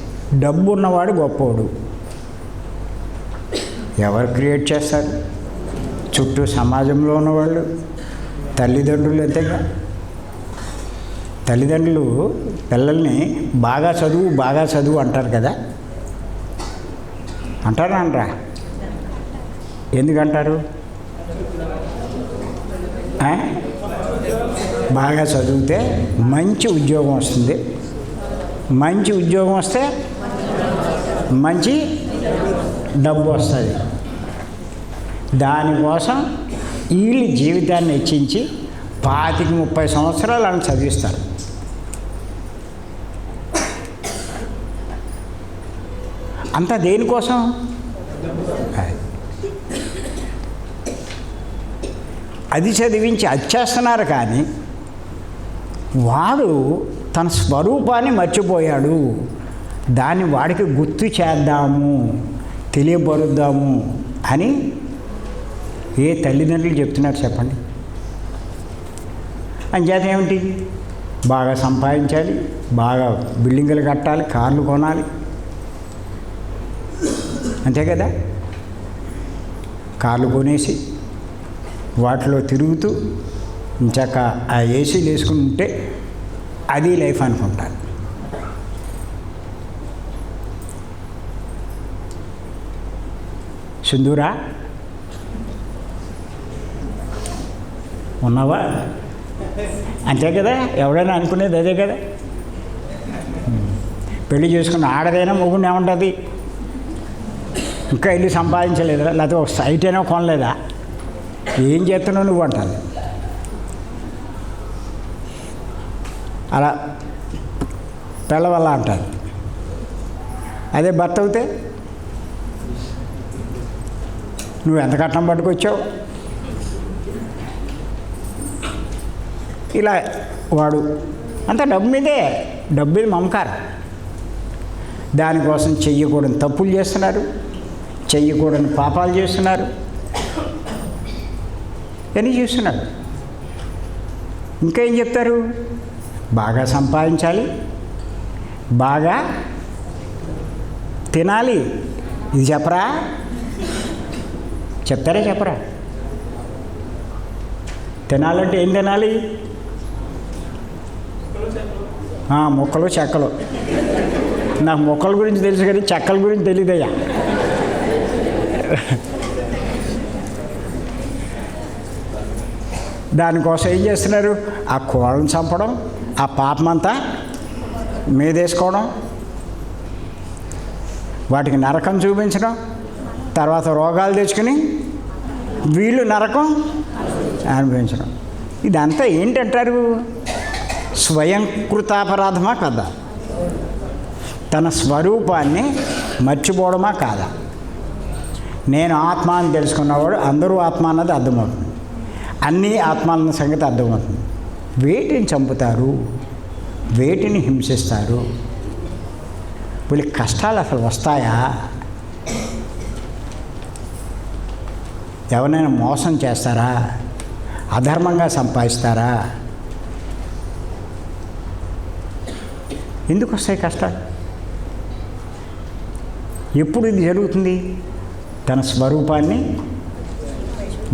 డబ్బు ఉన్నవాడు గొప్పవాడు ఎవరు క్రియేట్ చేస్తారు? చుట్టూ సమాజంలో ఉన్నవాళ్ళు, తల్లిదండ్రులు. అంతేగా, తల్లిదండ్రులు పిల్లల్ని బాగా చదువు అంటారు కదా. అంటారా అనరా? ఎందుకంటారు? బాగా చదివితే మంచి ఉద్యోగం వస్తుంది, మంచి ఉద్యోగం వస్తే మంచి డబ్బు వస్తుంది. దానికోసం వీళ్ళు జీవితాన్ని హెచ్చించి 25-30 సంవత్సరాలు అని చదివిస్తారు. అంతా దేనికోసం? అది చదివించి అది చేస్తున్నారు. కానీ వాడు తన స్వరూపాన్ని మర్చిపోయాడు. దాన్ని వాడికి గుర్తు చేద్దాము, తెలియపరుద్దాము అని ఏ తల్లిదండ్రులు చెప్తున్నారు చెప్పండి? అంచేత ఏమిటి? బాగా సంపాదించాలి, బాగా బిల్డింగులు కట్టాలి, కార్లు కొనాలి, అంతే కదా. కార్లు కొనేసి వాటిలో తిరుగుతూ ఇంచాక ఆ ఏసీలు వేసుకుని ఉంటే అది లైఫ్ అనుకుంటారు. సింధూరా ఉన్నావా? అంతే కదా, ఎవడైనా అనుకునేది అదే కదా. పెళ్లి చేసుకున్న ఆడదైనా మొగుడిని ఏముంటుంది? ఇంకా ఇల్లు సంపాదించలేదా, లేకపోతే ఒక సైట్ అయినా కొనలేదా, ఏం చేస్తున్నావు నువ్వు అంటాను. అలా పిల్ల వల్ల అంటారు. అదే భర్త అవుతే నువ్వు ఎంత కట్నం పట్టుకొచ్చావు, ఇలా వాడు అంతా డబ్బు మీదే, డబ్బు మీద మమకారం. దానికోసం చెయ్యకూడని తప్పులు చేస్తున్నారు, చెయ్యకూడని పాపాలు చేస్తున్నారు, అని చేస్తున్నారు. ఇంకా ఏం చెప్తారు? బాగా సంపాదించాలి, బాగా తినాలి. ఇది చెప్పరా? చెప్తారా చెప్పరా? తినాలంటే ఏం తినాలి? మొక్కలు చెక్కలు. నాకు మొక్కల గురించి తెలుసు కానీ చెక్కల గురించి తెలియదయ్యా. దానికోసం ఏం చేస్తున్నారు? ఆ కోళ్ళను చంపడం, ఆ పాపమంతా మీదేసుకోవడం, వాటికి నరకం చూపించడం, తర్వాత రోగాలు తెచ్చుకుని వీళ్ళు నరకం అనుభవించడం. ఇదంతా ఏంటంటారు? స్వయంకృతాపరాధమా కదా? తన స్వరూపాన్ని మర్చిపోవడమా కాదా? నేను ఆత్మ అని తెలుసుకున్నవాడు అందరూ ఆత్మ అన్నది అర్థమవుతుంది, అన్నీ ఆత్మ అన్న సంగతి అర్థమవుతుంది. వేటిని చంపుతారు? వేటిని హింసిస్తారు? వీళ్ళకి కష్టాలు అసలు వస్తాయా? ఎవరైనా మోసం చేస్తారా? అధర్మంగా సంపాదిస్తారా? ఎందుకు వస్తాయి కష్టాలు? ఎప్పుడు ఇది జరుగుతుంది? తన స్వరూపాన్ని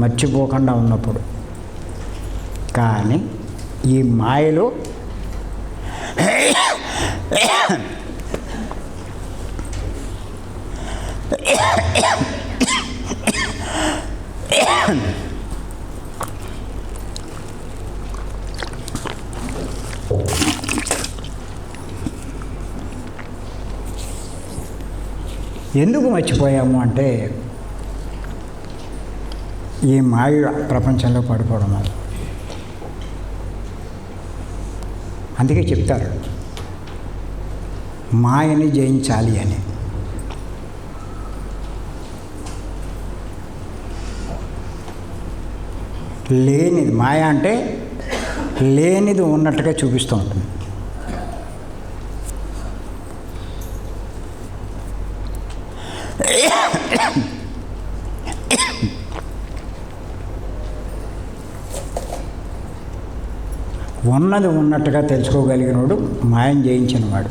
మర్చిపోకుండా ఉన్నప్పుడు. కానీ ఈ మాయలో ఎందుకు మర్చిపోయాము అంటే ఈ మాయ ప్రపంచంలో పడిపోవడం వల్ల. అందుకే చెప్తారు మాయని జయించాలి అని. లేనిది మాయ అంటే లేనిది ఉన్నట్టుగా చూపిస్తూ ఉంటుంది. ఉన్నది ఉన్నట్టుగా తెలుసుకోగలిగినవాడు మాయం జయించినవాడు.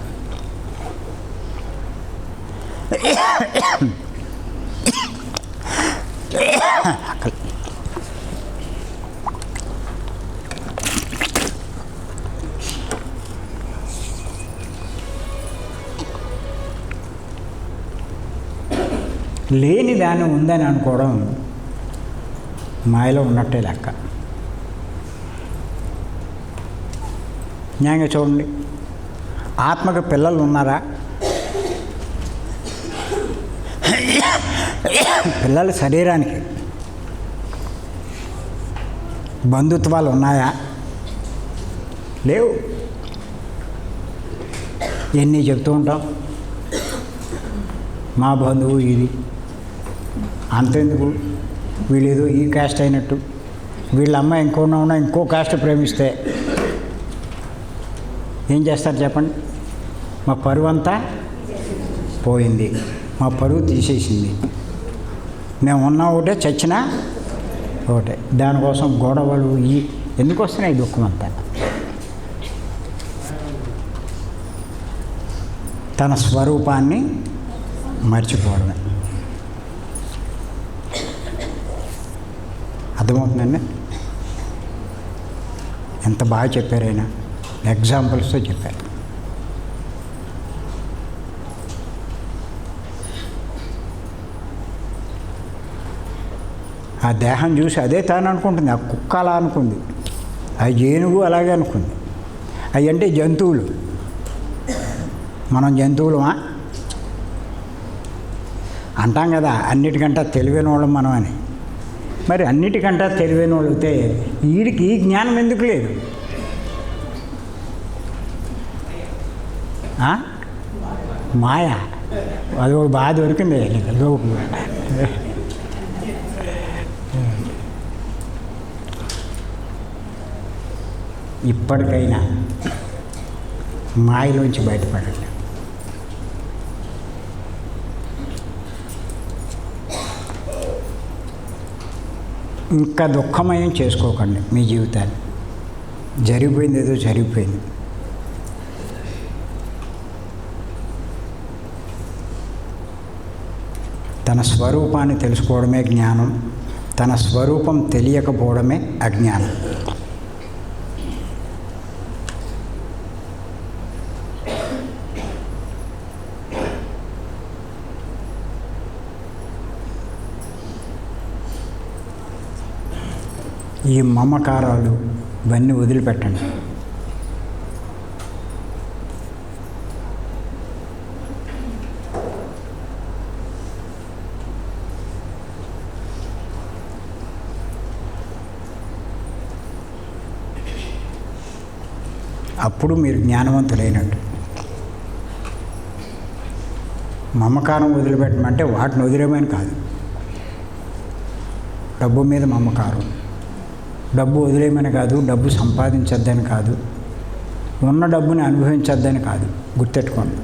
లేని దాన్ని ఉందని అనుకోవడం మాయలో ఉన్నట్టే లెక్క. న్యాయంగా చూడండి, ఆత్మకు పిల్లలు ఉన్నారా? పిల్లల శరీరానికి బంధుత్వాలు ఉన్నాయా? లేవు. ఎన్ని చెప్తూ ఉంటాం, మా బంధువు ఇది, అంతెందుకు వీళ్ళేదో ఈ కాస్ట్ అయినట్టు, వీళ్ళ అమ్మాయి ఉన్నా ఇంకో కాస్ట్ ప్రేమిస్తే ఏం చేస్తారు చెప్పండి? మా పరువు అంతా పోయింది, మా పరువు తీసేసింది, మేము ఉన్నా ఒకటే చచ్చినా ఒకటే. దానికోసం గొడవలు ఎందుకు వస్తున్నాయి? దుఃఖం అంతా తన స్వరూపాన్ని మర్చిపోవడమే. అర్థమవుతుందండి? ఎంత బాగా చెప్పారైనా, ఎగ్జాంపుల్స్తో చెప్పారు. ఆ దేహం చూసి అదే తాను అనుకుంటుంది. ఆ కుక్క అలా అనుకుంది, ఆ ఏనుగు అలాగే అనుకుంది. అవి అంటే జంతువులు. మనం జంతువులమా అంటాం కదా, అన్నిటికంటే తెలివైన వాళ్ళం మనం అని. మరి అన్నిటికంటే తెలివైన వాళ్ళు అయితే వీడికి ఈ జ్ఞానం ఎందుకు లేదు? మాయ అది ఒక బాధ దొరికింది. ఇప్పటికైనా మాయలోంచి బయటపడండి. ఇంకా దుఃఖమయం చేసుకోకండి మీ జీవితాన్ని. జరిగిపోయింది ఏదో జరిగిపోయింది. తన స్వరూపాన్ని తెలుసుకోవడమే జ్ఞానం. తన స్వరూపం తెలియకపోవడమే అజ్ఞానం. ఈ మమకారాలు ఇవన్నీ వదిలిపెట్టండి. అప్పుడు మీరు జ్ఞానవంతులైనట్టు. మమకారం వదిలిపెట్టమంటే వాటిని వదిలేమని కాదు. డబ్బు మీద మమకారం, డబ్బు వదిలేమని కాదు, డబ్బు సంపాదించద్దని కాదు, ఉన్న డబ్బుని అనుభవించొద్దని కాదు, గుర్తెట్టుకోండి.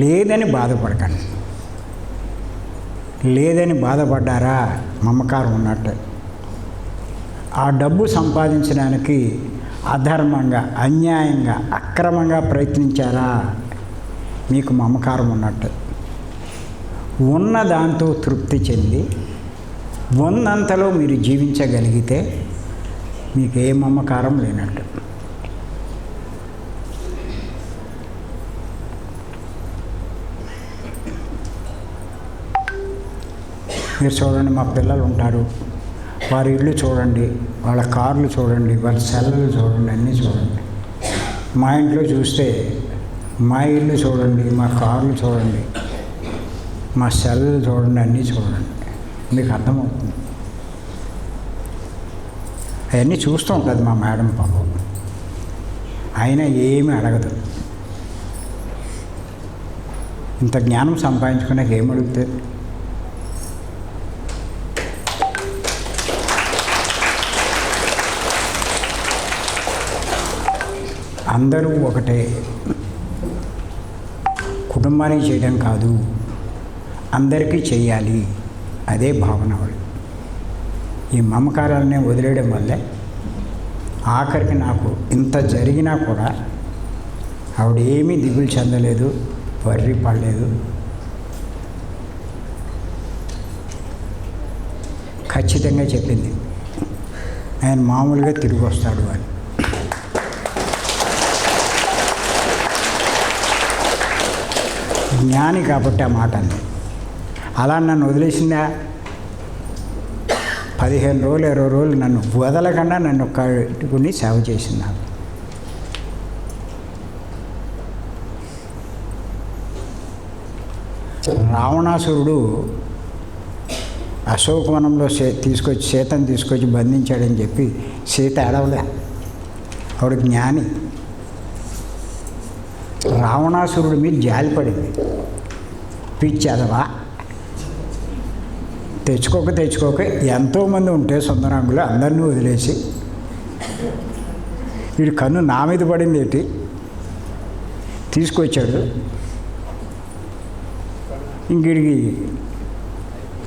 లేదని బాధపడకండి. లేదని బాధపడ్డారా మమకారం ఉన్నట్టే. ఆ డబ్బు సంపాదించడానికి అధర్మంగా, అన్యాయంగా, అక్రమంగా ప్రయత్నించారా మీకు మమకారం ఉన్నట్టే. ఉన్న దాంతో తృప్తి చెంది ఉన్నంతలో మీరు జీవించగలిగితే మీకు ఏ మమకారం లేనట్టు. మీరు చూడండి, మా పిల్లలు ఉంటారు, వారి ఇల్లు చూడండి, వాళ్ళ కార్లు చూడండి, వాళ్ళ సెల్లు చూడండి, అన్నీ చూడండి. మా ఇంట్లో చూస్తే మా ఇల్లు చూడండి, మా కార్లు చూడండి, మా సెల్లు చూడండి, అన్నీ చూడండి, మీకు అర్థమవుతుంది. అవన్నీ చూస్తూ ఉంటుంది మా మేడం పాపం. అయినా ఏమీ అడగదు. ఇంత జ్ఞానం సంపాదించుకున్నాక ఏం అడుగుతుంది? అందరూ ఒకటే. కుటుంబానికి చేయడం కాదు, అందరికీ చేయాలి, అదే భావన. వాళ్ళు ఈ మమకారాలనే వదిలేయడం వల్లే ఆఖరికి నాకు ఇంత జరిగినా కూడా ఆవిడ ఏమీ దిగులు చెందలేదు, వర్రి పడలేదు. ఖచ్చితంగా చెప్పింది ఆయన మామూలుగా తిరిగి వస్తాడు అని. జ్ఞాని కాబట్టి ఆ మాట అంది. అలా నన్ను వదిలేసిందా? 15 రోజులు 20 రోజులు నన్ను వదలకుండా నన్ను ఒక్కటిని సేవ చేసింది. రావణాసురుడు అశోకవనంలో సీతను తీసుకొచ్చి బంధించాడని చెప్పి సీత ఏడవలే. ఆవిడ జ్ఞాని. రావణాసురుడి మీద జాలిపడింది. పిచ్చేదవా, తెచ్చుకోక ఎంతోమంది ఉంటే సుందరాంగులు అందరినీ వదిలేసి వీడి కన్ను నా మీద పడింది ఏంటి, తీసుకొచ్చాడు. ఇంకిడికి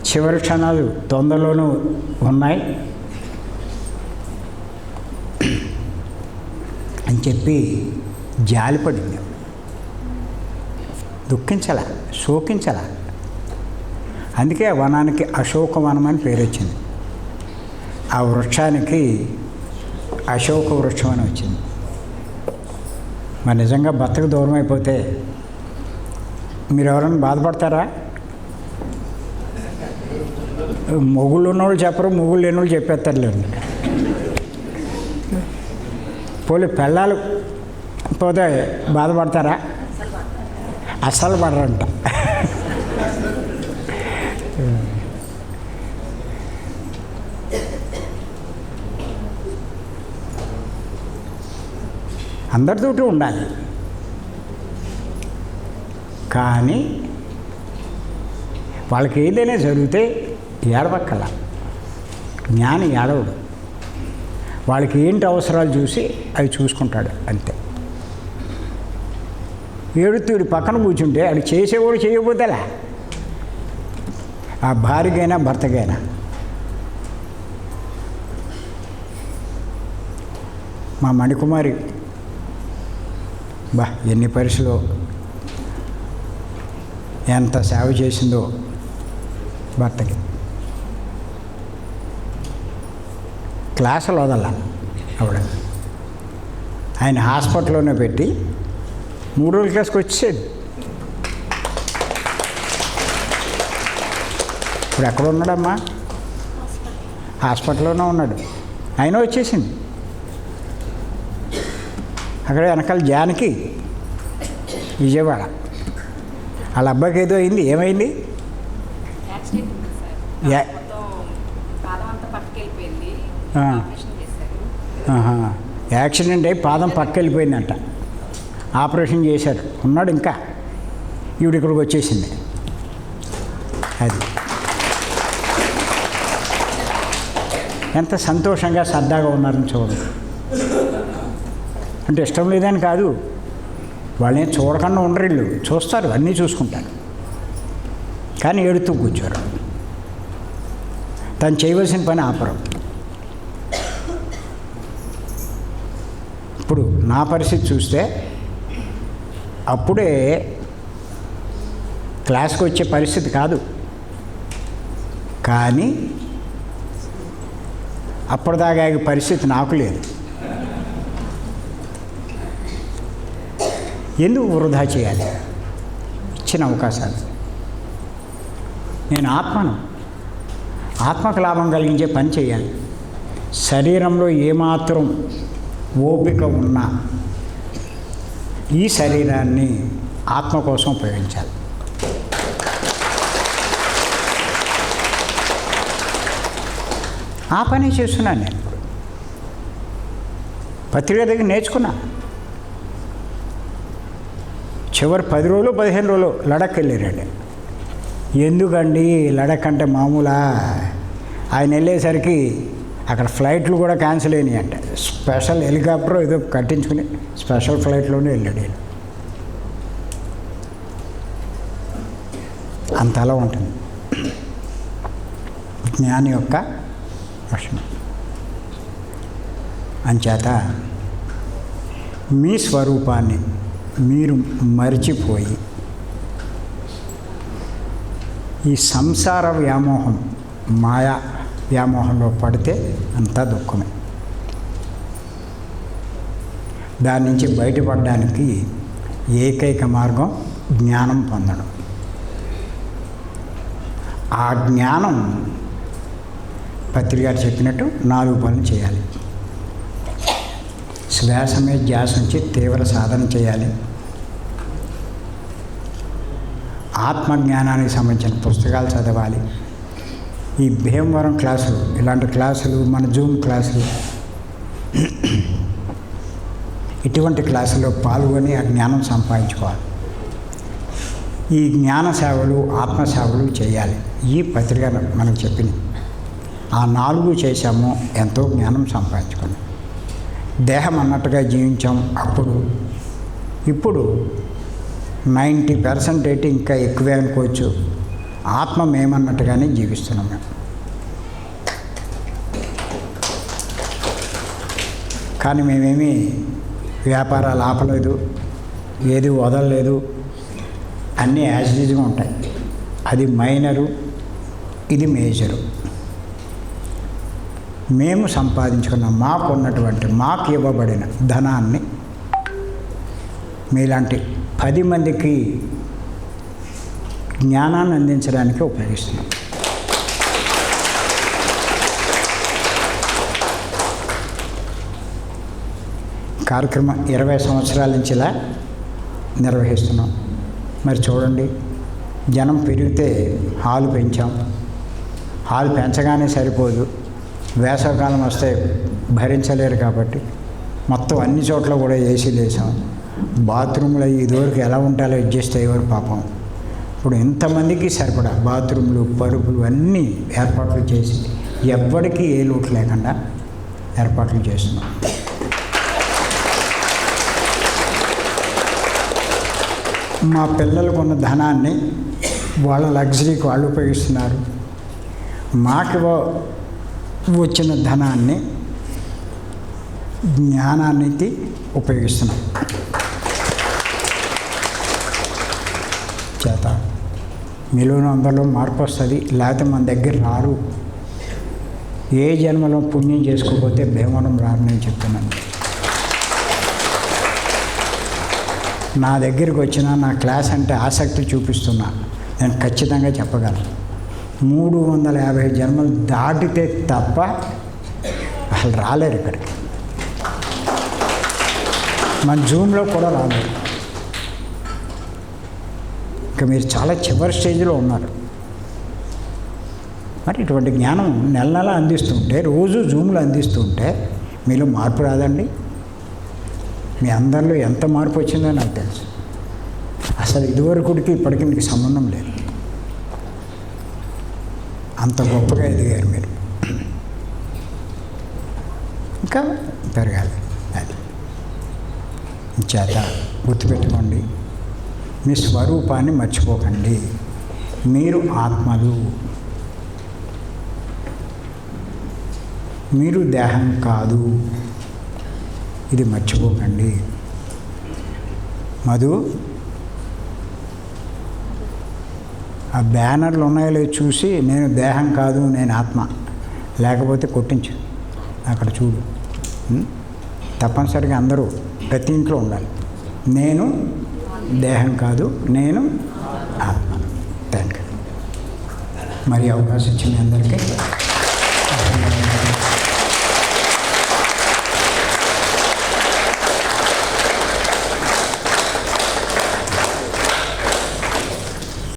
చివరి క్షణాలు తొందరలోనూ ఉన్నాయి అని చెప్పి జాలిపడింది. దుఃఖించాల, శోకించాల. అందుకే ఆ వనానికి అశోకవనం అని పేరు వచ్చింది. ఆ వృక్షానికి అశోక వృక్షం అని వచ్చింది. మరి నిజంగా భర్తకు దూరం అయిపోతే మీరు ఎవరైనా బాధపడతారా? మొగుళ్ళు ఉన్నోళ్ళు చెప్పరు, మొగుళ్ళు లేనోళ్ళు చెప్పేస్తారులేండి. పోలీ పెళ్ళాలు పోతే బాధపడతారా? అస్సలు పడరంట. అందరితోటి ఉండాలి, కానీ వాళ్ళకి ఏదైనా జరిగితే ఏడవక్కల. జ్ఞాని ఏడవడు. వాళ్ళకి ఏంటి అవసరాలు చూసి అవి చూసుకుంటాడు అంతే. ఏడుతూడి పక్కన కూర్చుంటే అది చేసేవాడు చేయకపోతేలా, ఆ భార్యకైనా భర్తకైనా. మా మణికుమారి ఎన్ని పరీక్షలో ఎంత సేవ చేసిందో భర్తకి. క్లాసులు వదల ఆవిడ. ఆయన హాస్పిటల్లోనే పెట్టి 3 రోజుల క్లాస్కి వచ్చేది. ఇప్పుడు ఎక్కడ ఉన్నాడమ్మా? హాస్పిటల్లోనే ఉన్నాడు. ఆయన వచ్చేసింది. అక్కడ వెనకాల జానకి, విజయవాడ. వాళ్ళ అబ్బాయికి ఏదో అయింది. ఏమైంది? యాక్సిడెంట్ అయి పాదం పక్క వెళ్ళిపోయిందంట. ఆపరేషన్ చేశారు. ఉన్నాడు ఇంకా. ఈవిడ ఇక్కడికి వచ్చేసింది. అది ఎంత సంతోషంగా సరదాగా ఉన్నారని చూడండి. అంటే ఇష్టం లేదని కాదు, వాళ్ళని చూడకుండా ఉండరు, వీళ్ళు చూస్తారు, అన్నీ చూసుకుంటారు, కానీ ఏడుతూ కూర్చోరు, తను చేయవలసిన పని ఆపరు. ఇప్పుడు నా పరిస్థితి చూస్తే అప్పుడే క్లాస్కి వచ్చే పరిస్థితి కాదు, కానీ అప్పటిదాకా పరిస్థితి నాకు లేదు. ఎందుకు వృధా చేయాలి ఇచ్చిన అవకాశాలు? నేను ఆత్మకు లాభం కలిగించే పని చేయాలి. శరీరంలో ఏమాత్రం ఓపిక ఉన్నా ఈ శరీరాన్ని ఆత్మ కోసం ఉపయోగించాలి. ఆ పని చేస్తున్నాను నేను. ఇప్పుడు పత్రిక దగ్గర నేర్చుకున్నా. చివరి 10 రోజులు 15 రోజులు లడక్ వెళ్ళారండి. ఎందుకండి లడక్ అంటే మామూలా? ఆయన వెళ్ళేసరికి అక్కడ ఫ్లైట్లు కూడా క్యాన్సిల్ అయినాయి అంట. స్పెషల్ హెలికాప్టర్ ఏదో కట్టించుకుని స్పెషల్ ఫ్లైట్లోనే వెళ్ళాడు. అంతలా ఉంటుంది జ్ఞాని యొక్క లక్షణం. అంచేత మీ స్వరూపాన్ని మీరు మరిచిపోయి ఈ సంసార వ్యామోహం, మాయా వ్యామోహంలో పడితే అంతా దుఃఖమే. దాని నుంచి బయటపడడానికి ఏకైక మార్గం జ్ఞానం పొందడం. ఆ జ్ఞానం పత్రిక గారు చెప్పినట్టు 4 పనులు చేయాలి. శ్వాస మీద ధ్యాస నుంచి తీవ్ర సాధన చేయాలి. ఆత్మజ్ఞానానికి సంబంధించిన పుస్తకాలు చదవాలి. ఈ భీమవరం క్లాసులు, ఇలాంటి క్లాసులు, మన జూమ్ క్లాసులు, ఇటువంటి క్లాసుల్లో పాల్గొని ఆ జ్ఞానం సంపాదించుకోవాలి. ఈ జ్ఞాన సేవలు, ఆత్మ సేవలు చేయాలి. ఈ పత్రిక మనకు చెప్పింది. ఆ 4 చేశాము, ఎంతో జ్ఞానం సంపాదించుకున్నాం. దేహం అన్నట్టుగా జీవించాం అప్పుడు. ఇప్పుడు 90% అయితే ఇంకా ఎక్కువే అనుకోవచ్చు. ఆత్మ మేమన్నట్టుగానే జీవిస్తున్నాం మేము. కానీ మేమేమీ వ్యాపారాలు ఆపలేదు, ఏది వదలలేదు, అన్నీ యాజ్ యూజువల్గా ఉంటాయి. అది మైనరు, ఇది మేజరు. మేము సంపాదించుకున్న మాకు ఇవ్వబడిన ధనాన్ని మీలాంటి 10 మందికి జ్ఞానాన్ని అందించడానికి ఉపయోగిస్తున్నాం. కార్యక్రమం 20 సంవత్సరాల నుంచి ఇలా నిర్వహిస్తున్నాం. మరి చూడండి, జనం పెరిగితే హాలు పెంచాం. హాలు పెంచగానే సరిపోదు, వేసవకాలం వస్తే భరించలేరు కాబట్టి మొత్తం అన్ని చోట్ల కూడా ఏసీలు వేసాం. బాత్రూంలో ఇదివరకు ఎలా ఉంటాలో అడ్జస్ట్ అయ్యేవారు పాపం. ఇప్పుడు ఎంతమందికి సరిపడా బాత్రూంలు, పరుపులు అన్నీ ఏర్పాట్లు చేసి ఎవ్వడికి ఏ లోటు లేకుండా ఏర్పాట్లు చేస్తున్నాం. మా పిల్లలకు ఉన్న ధనాన్ని వాళ్ళ లగ్జరీకి వాళ్ళు ఉపయోగిస్తున్నారు. మాకు వచ్చిన ధనాన్ని జ్ఞానానికి ఉపయోగిస్తున్నాం. చేత మీలోనూ అందరిలో మార్పు వస్తుంది, లేకపోతే మన దగ్గర రారు. ఏ జన్మలో పుణ్యం చేసుకోకపోతే భీమవరం రారు. నేను చెప్తున్నాను. నా దగ్గరికి వచ్చిన నా క్లాస్ అంటే ఆసక్తి చూపిస్తున్నా, నేను ఖచ్చితంగా చెప్పగలను. 350 జన్మలు దాటితే తప్ప అసలు రాలేరు ఇక్కడికి. మన జూమ్లో కూడా రాలేరు. ఇంకా మీరు చాలా చివరి స్టేజ్లో ఉన్నారు. మరి ఇటువంటి జ్ఞానం నెల నెల అందిస్తుంటే, రోజు జూమ్లో అందిస్తుంటే మీలో మార్పు రాదండి? మీ అందరిలో ఎంత మార్పు వచ్చిందో నాకు తెలుసు. అసలు ఇదివరకుడికి ఇప్పటికీ మీకు సంబంధం లేదు. అంత గొప్పగా ఎదిగారు మీరు. ఇంకా పెరగాలి. అది చేత గుర్తుపెట్టుకోండి, మీ స్వరూపాన్ని మర్చిపోకండి. మీరు ఆత్మలు, మీరు దేహం కాదు, ఇది మర్చిపోకండి. మధు, ఆ బ్యానర్లు ఉన్నాయో లేదో చూసి నేను దేహం కాదు నేను ఆత్మ, లేకపోతే కొట్టించు, అక్కడ చూడు. తప్పనిసరిగా అందరూ ప్రతి ఇంట్లో ఉండాలి. నేను దేహం కాదు, నేను ఆత్మ. Thank you. మరి అవకాశం ఇచ్చిన అందరికీ